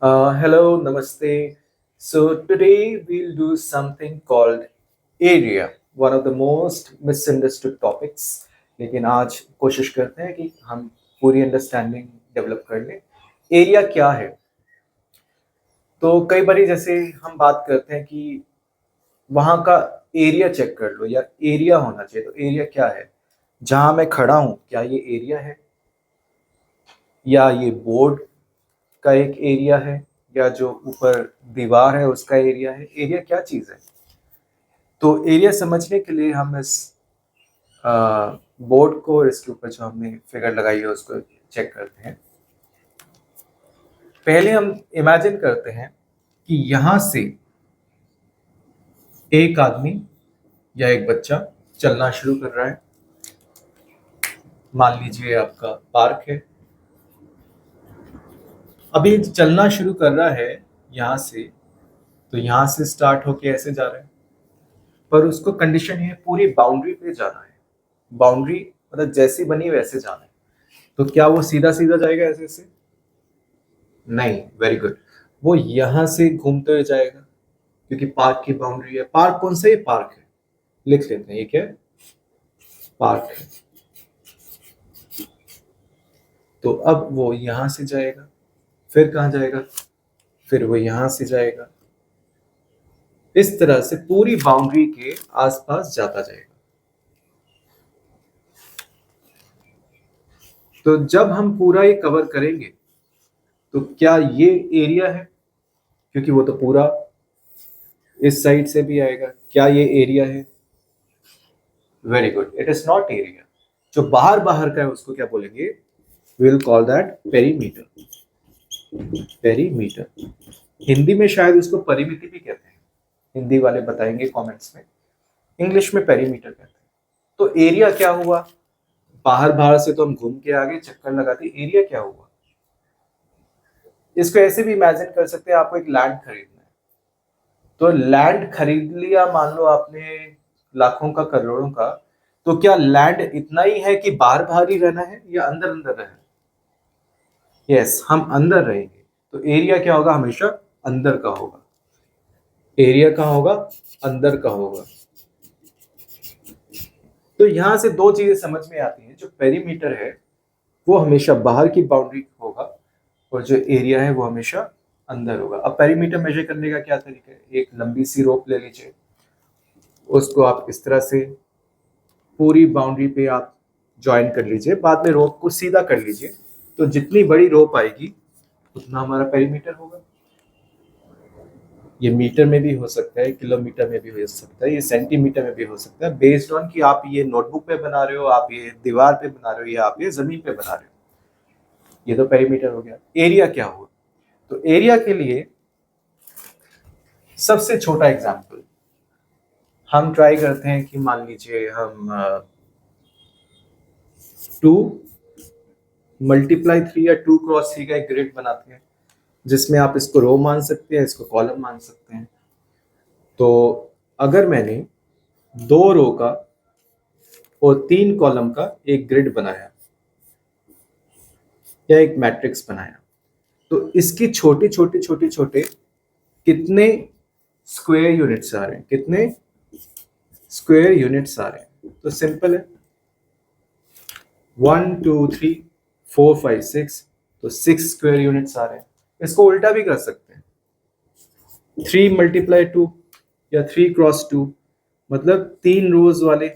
Hello, namaste. So today we'll do something called area, one of the most misunderstood topics. लेकिन आज कोशिश करते हैं कि हम पूरी अंडरस्टैंडिंग डेवलप कर लें। एरिया क्या है? तो कई बारी जैसे हम बात करते हैं कि वहाँ का एरिया चेक कर लो या एरिया होना चाहिए। तो एरिया क्या है? जहाँ मैं खड़ा हूँ, क्या ये एरिया है? या ये बोर्ड का एक एरिया है? या जो ऊपर दीवार है उसका एरिया है? एरिया क्या चीज़ है? तो एरिया समझने के लिए हम इस बोर्ड को और इसके ऊपर जो हमने फिगर लगाई है उसको चेक करते हैं। पहले हम इमेजिन करते हैं कि यहाँ से एक आदमी या एक बच्चा चलना शुरू कर रहा है। मान लीजिए आपका पार्क है। अभी चलना शुरू कर रहा है यहाँ से, तो यहाँ से स्टार्ट होके ऐसे जा रहा है, पर उसको कंडीशन है पूरी बाउंड्री पे जाना है। बाउंड्री मतलब जैसी बनी वैसे जाना है। तो क्या वो सीधा सीधा जाएगा ऐसे ऐसे? नहीं। Very good. वो यहां से घूमते हुए जाएगा, क्योंकि पार्क की बाउंड्री है। पार्क कौन सा? ये पार्क है। लिख लेते हैं, ये क्या है? पार्क है। तो अब वो यहां से जाएगा, फिर कहाँ जाएगा? फिर वो यहां से जाएगा। इस तरह से पूरी बाउंड्री के आसपास जाता जाएगा। तो जब हम पूरा ये कवर करेंगे, तो क्या ये एरिया है? क्योंकि वो तो पूरा इस साइड से भी आएगा। क्या ये एरिया है? Very good. It is not area. जो बाहर बाहर का है उसको क्या बोलेंगे? Will call that perimeter. Perimeter. Hindi में शायद उसको परिमिति भी कहते हैं। हिंदी वाले बताएंगे कमेंट्स में। इंग्लिश में पेरीमीटर कहते हैं। तो एरिया क्या हुआ? बाहर बाहर से तो हम घूम के आगे चक्कर लगाते। एरिया क्या हुआ? इसको ऐसे भी इमेजिन कर सकते हैं, आपको एक लैंड खरीदना है। तो लैंड खरीद लिया, मान लो आपने लाखों का, करोड़ों का। तो क्या लैंड इतना ही है कि बाहर बाहर ही रहना है या अंदर अंदर रहना है? यस, हम अंदर रहेंगे। तो एरिया क्या होगा? हमेशा अंदर का होगा। एरिया कहाँ होगा? अंदर का होगा। तो यहां से दो चीजें समझ में आती हैं। जो पेरीमीटर है वो हमेशा बाहर की बाउंड्री होगा, और जो एरिया है वो हमेशा अंदर होगा। अब पेरीमीटर मेजर करने का क्या तरीका है? एक लंबी सी रोप ले लीजिए, उसको आप इस तरह से पूरी बाउंड्री पे आप ज्वाइन कर लीजिए। बाद में रोप को सीधा कर लीजिए। तो जितनी बड़ी रोप आएगी उतना हमारा पेरीमीटर होगा। ये मीटर में भी हो सकता है, किलोमीटर में भी हो सकता है, ये सेंटीमीटर में भी हो सकता है, बेस्ड ऑन कि आप ये नोटबुक पे बना रहे हो, आप ये दीवार पे बना रहे हो, या आप ये जमीन पे बना रहे हो। ये तो पेरीमीटर हो गया। एरिया क्या होगा? तो एरिया के लिए सबसे छोटा एग्जांपल हम ट्राई करते हैं कि मान लीजिए हम 2 × 3 या 2 × 3 का एक ग्रिड बनाते हैं, जिसमें आप इसको रो मान सकते हैं, इसको कॉलम मान सकते हैं। तो अगर मैंने 2 रो का और 3 कॉलम का एक ग्रिड बनाया या एक मैट्रिक्स बनाया, तो इसकी छोटी छोटी छोटी छोटे कितने स्क्वायर यूनिट्स आ रहे हैं? कितने स्क्वायर यूनिट्स आ रहे हैं? तो सिंपल है, 1 2 3 4 5 6। तो 6 स्क्वायर यूनिट्स आ रहे हैं। इसको उल्टा भी कर सकते हैं, 3 × 2 या 3 × 2, मतलब 3 रोज वाले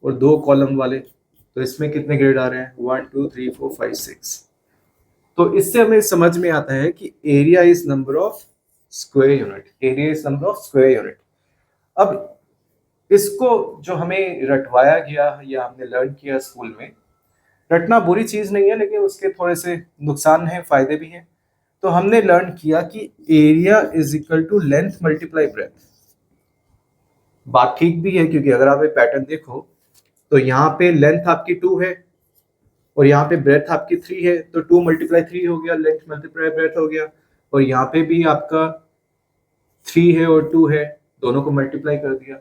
और 2 कॉलम वाले। तो इसमें कितने ग्रेड आ रहे हैं? 1 2 3 4 5 6। तो इससे हमें समझ में आता है कि area is number of square unit. Area is number of square unit. अब इसको जो हमें रटवाया गया या हमने लर्न किया स्कूल में, रटना बुरी चीज नहीं है, लेकिन उसके थोड़े से नुकसान हैं, फायदे भी हैं। तो हमने लर्न किया कि area is equal to length multiply breadth. बात ठीक भी है, क्योंकि अगर आप ये पैटर्न देखो, तो यहाँ पे लेंथ आपकी 2 है और यहाँ पे ब्रेथ आपकी 3 है। तो 2 × 3 हो गया, लेंथ मल्टीप्लाई ब्रेथ हो गया। और यहाँ पे भी आपका 3 है और 2 है, दोनों को मल्टीप्लाई कर दिया।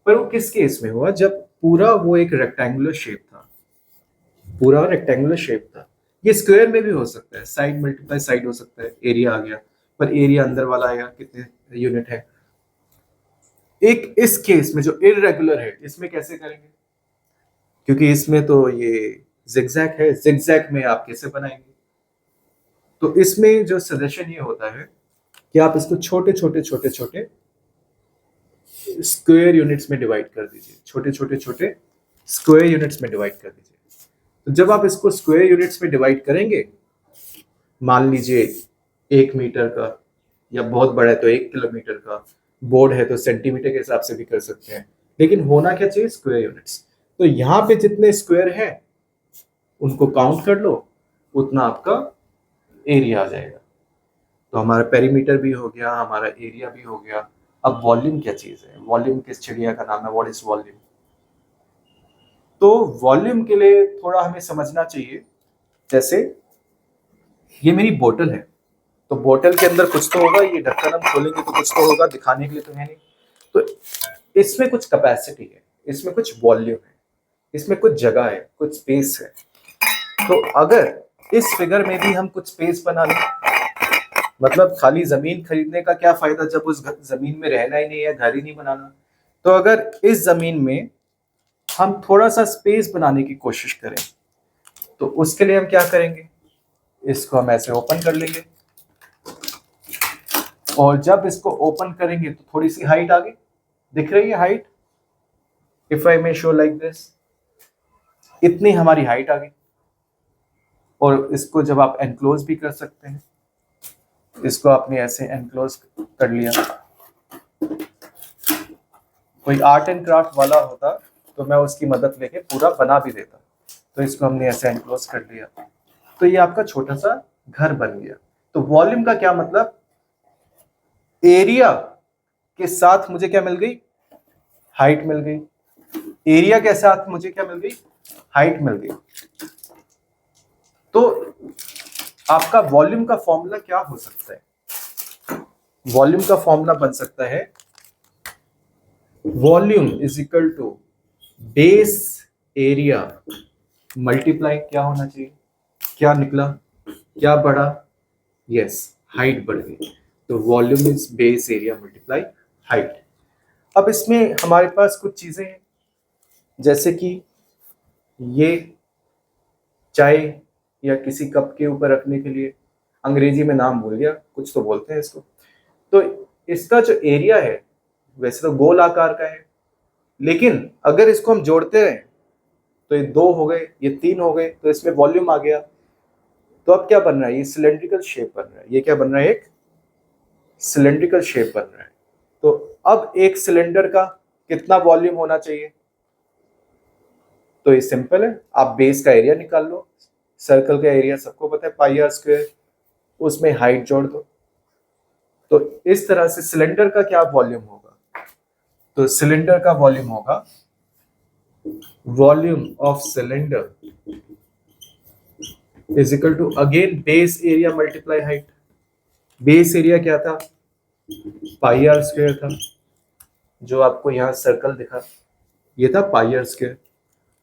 पर वो किस केस में हुआ? जब पूरा वो एक रेक्टेंगुलर शेप था। पूरा रेक्टेंगुलर शेप था। ये स्क्वायर में भी हो सकता है, साइड मल्टीप्लाई साइड हो सकता है, एरिया आ गया, पर एरिया अंदर वाला आएगा कितने यूनिट है। एक इस केस में जो इररेगुलर है इसमें कैसे करेंगे, क्योंकि इसमें तो ये जिगजैग है, जिगजैग में आप कैसे बनाएंगे। तो इसमें जो सजेशन ये होता है कि आप इसको छोटे छोटे छोटे छोटे स्क्वायर यूनिट्स में डिवाइड कर दीजिए, छोटे छोटे छोटे स्क्वायर यूनिट्स में डिवाइड कर दीजिए। तो जब आप इसको स्क्वायर यूनिट्स में डिवाइड करेंगे, मान लीजिए 1 मीटर का, या बहुत बड़ा है तो 1 किलोमीटर का, बोर्ड है तो सेंटीमीटर के हिसाब से भी कर सकते हैं, लेकिन होना क्या चाहिए, स्क्वायर यूनिट्स। तो यहाँ पे जितने स्क्वायर है उनको काउंट कर लो, उतना आपका एरिया आ जाएगा। तो हमारा पेरीमीटर भी हो गया, हमारा एरिया भी हो गया। अब वॉल्यूम क्या चीज है, वॉल्यूम किस चिड़िया का नाम है, व्हाट इज वॉल्यूम। तो वॉल्यूम के लिए थोड़ा हमें समझना चाहिए, जैसे ये मेरी बोतल है, तो बोतल के अंदर कुछ तो होगा, ये ढक्कन हम खोलेंगे तो कुछ तो होगा, दिखाने के लिए तो है नहीं। तो इसमें कुछ कैपेसिटी है, इसमें कुछ वॉल्यूम है, इसमें कुछ जगह है, कुछ स्पेस है। तो अगर इस फिगर में भी हम कुछ स्पेस बना लें, मतलब खाली जमीन खरीदने का क्या फायदा जब उस जमीन में रहना ही नहीं है, घर ही नहीं बनाना। तो अगर इस जमीन में हम थोड़ा सा स्पेस बनाने की कोशिश करें, तो उसके लिए हम क्या करेंगे, इसको हम ऐसे ओपन कर लेंगे, और जब इसको ओपन करेंगे तो थोड़ी सी हाइट आगे दिख रही है, height, if I may show like this, इतनी हमारी हाइट आ गई। और इसको जब आप एनक्लोज भी कर सकते हैं, इसको आपने ऐसे एनक्लोज कर लिया। कोई आर्ट एंड क्राफ्ट वाला होता तो मैं उसकी मदद लेके पूरा बना भी देता। तो इसको हमने ऐसे एनक्लोज कर लिया, तो ये आपका छोटा सा घर बन गया। तो वॉल्यूम का क्या मतलब, एरिया के साथ मुझे क्या मिल गई, हाइट मिल गई। एरिया के साथ मुझे क्या मिल गई, हाइट मिल गई। तो आपका वॉल्यूम का फॉर्मूला क्या हो सकता है, वॉल्यूम का फॉर्मूला बन सकता है, volume is equal to base area multiply क्या होना चाहिए, क्या निकला, क्या बढ़ा, यस हाइट बढ़ गई। तो volume is base area multiply height. अब इसमें हमारे पास कुछ चीजें हैं, जैसे कि ये चाय या किसी कप के ऊपर रखने के लिए, अंग्रेजी में नाम भूल गया, कुछ तो बोलते हैं इसको। तो इसका जो एरिया है वैसे तो गोल आकार का है, लेकिन अगर इसको हम जोड़ते रहे तो ये 2 हो गए, ये 3 हो गए, तो इसमें वॉल्यूम आ गया। तो अब क्या बन रहा है, ये सिलेंड्रिकल शेप बन रहा है। ये क्या बन रहा है, एक सिलेंड्रिकल शेप बन रहा है। तो अब एक सिलेंडर का कितना वॉल्यूम होना चाहिए, तो ये सिंपल है, आप बेस का एरिया निकाल लो, सर्कल का एरिया सबको पता है पाई आर स्क्वायर, उसमें हाइट जोड़ दो। तो इस तरह से सिलेंडर का क्या वॉल्यूम होगा, तो सिलेंडर का वॉल्यूम होगा, volume of cylinder is equal to again base area multiply height. Base area क्या था, पाई आर स्क्वायर था, जो आपको यहाँ सर्कल दिखा ये था पाई आर स्क्वायर,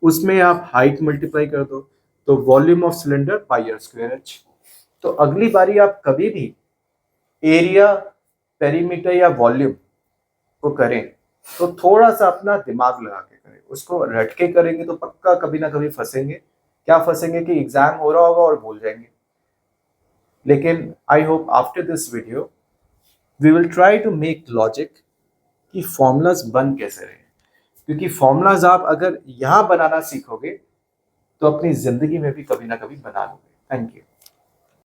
उसमें आप हाइट मल्टीप्लाई कर दो, तो volume of cylinder pi r square h. तो अगली बारी आप कभी भी एरिया, पेरीमीटर या वॉल्यूम को करें तो थोड़ा सा अपना दिमाग लगा के करें, उसको रट के करेंगे तो पक्का कभी ना कभी फंसेंगे। क्या फंसेंगे कि एग्जाम हो रहा होगा और भूल जाएंगे। लेकिन I hope after this video we will try to make logic कि फॉर्मूलाज बन कैसे रहे, क्योंकि फॉर्मूलाज आप अगर यहाँ बनाना सीखोगे तो अपनी जिंदगी में भी कभी ना कभी बना लोगे। Thank you.